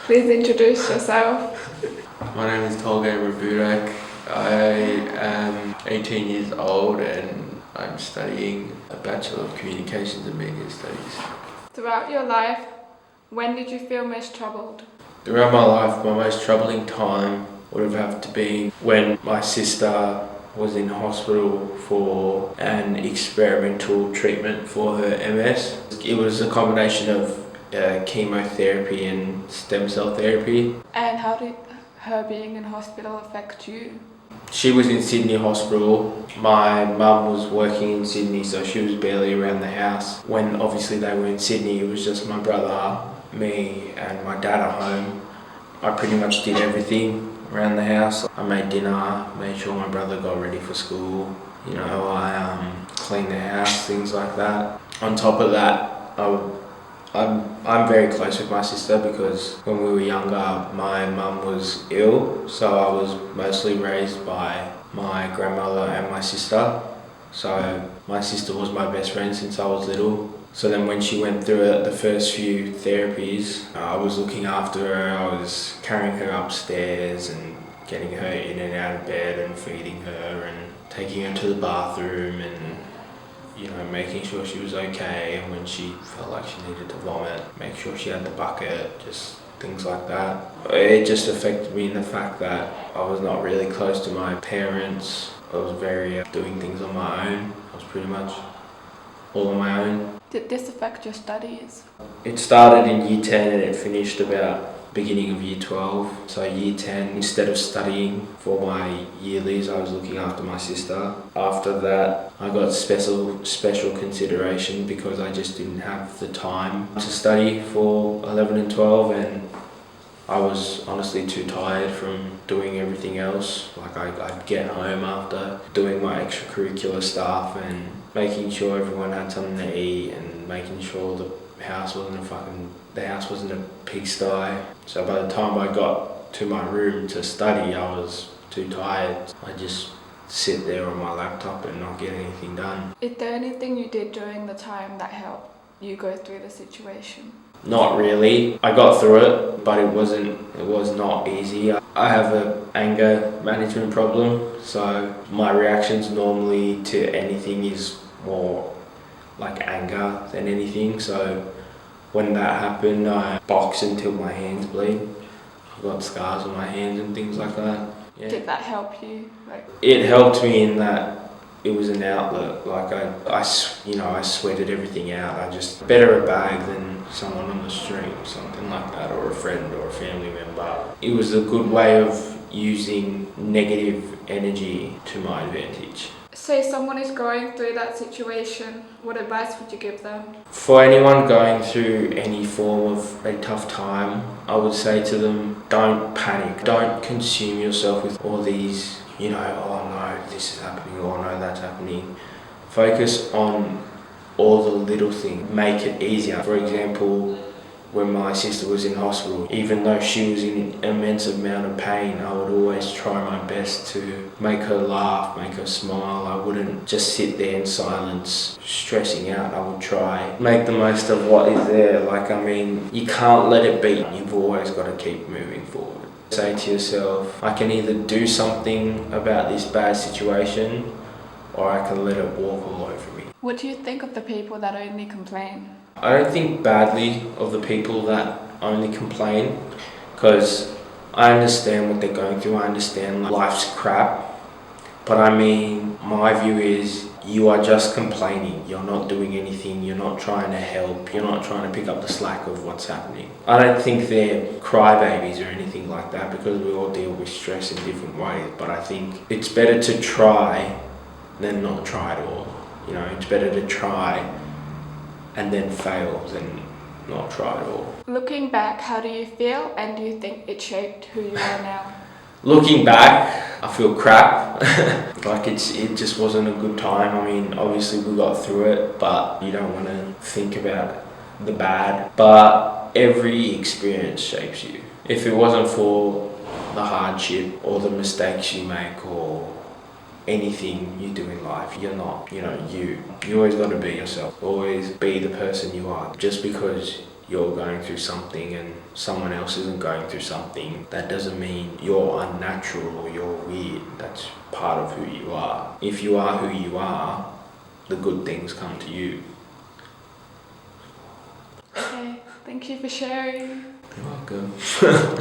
Please introduce yourself. My name is Budak. I am 18 years old and I'm studying a Bachelor of Communications and Media Studies. Throughout your life, when did you feel most troubled? Throughout my life, my most troubling time would have to be when my sister was in hospital for an experimental treatment for her MS. It was a combination of chemotherapy and stem cell therapy. And how did her being in hospital affect you? She was in Sydney Hospital. My mum was working in Sydney, so she was barely around the house. When obviously they were in Sydney, it was just my brother, me and my dad at home. I pretty much did everything around the house. I made dinner, made sure my brother got ready for school. I cleaned the house, things like that. On top of that, I'm very close with my sister because when we were younger, my mum was ill, so I was mostly raised by my grandmother and my sister. So my sister was my best friend since I was little. So then when she went through the first few therapies, I was looking after her. I was carrying her upstairs and getting her in and out of bed and feeding her and taking her to the bathroom and making sure she was okay, and when she felt like she needed to vomit, make sure she had the bucket, just things like that. It just affected me in the fact that I was not really close to my parents. I was very doing things on my own. I was pretty much all on my own. Did this affect your studies? It started in year 10 and it finished about beginning of year 12. So year 10, instead of studying for my yearlies, I was looking after my sister. After that, I got special consideration because I just didn't have the time to study for 11 and 12, and I was honestly too tired from doing everything else. Like I'd get home after doing my extracurricular stuff and making sure everyone had something to eat and making sure the house wasn't a pigsty. So by the time I got to my room to study, I was too tired. I just sit there on my laptop and not get anything done. Is there anything you did during the time that helped you go through the situation? Not really. I got through it, but it was not easy. I have an anger management problem, so my reactions normally to anything is more like anger than anything. So when that happened, I boxed until my hands bleed. I've got scars on my hands and things like that. Yeah. Did that help you? It helped me in that it was an outlet. Like I sweated everything out. I just better a bag than someone on the street, something like that, or a friend or a family member. It was a good way of using negative energy to my advantage. Say someone is going through that situation, what advice would you give them? For anyone going through any form of a tough time, I would say to them, don't panic. Don't consume yourself with all these, oh no, this is happening, oh no, that's happening. Focus on all the little things. Make it easier. For example, when my sister was in hospital, even though she was in an immense amount of pain, I would always try my best to make her laugh, make her smile. I wouldn't just sit there in silence, stressing out. I would try make the most of what is there. You can't let it be. You've always got to keep moving forward. Say to yourself, I can either do something about this bad situation, or I can let it walk all over me. What do you think of the people that only complain? I don't think badly of the people that only complain, because I understand what they're going through. I understand life's crap, but my view is you are just complaining. You're not doing anything. You're not trying to help. You're not trying to pick up the slack of what's happening. I don't think they're crybabies or anything like that, because we all deal with stress in different ways, but I think it's better to try than not try at all. It's better to try and then fail than not try at all. Looking back, how do you feel, and do you think it shaped who you are now? Looking back, I feel crap. It just wasn't a good time. Obviously we got through it, but you don't want to think about the bad. But every experience shapes you. If it wasn't for the hardship or the mistakes you make or anything you do in life, you're not, you always got to be yourself. Always be the person you are. Just because you're going through something and someone else isn't going through something, that doesn't mean you're unnatural or you're weird. That's part of who you are. If you are who you are, the good things come to you. Okay, thank you for sharing. You're welcome.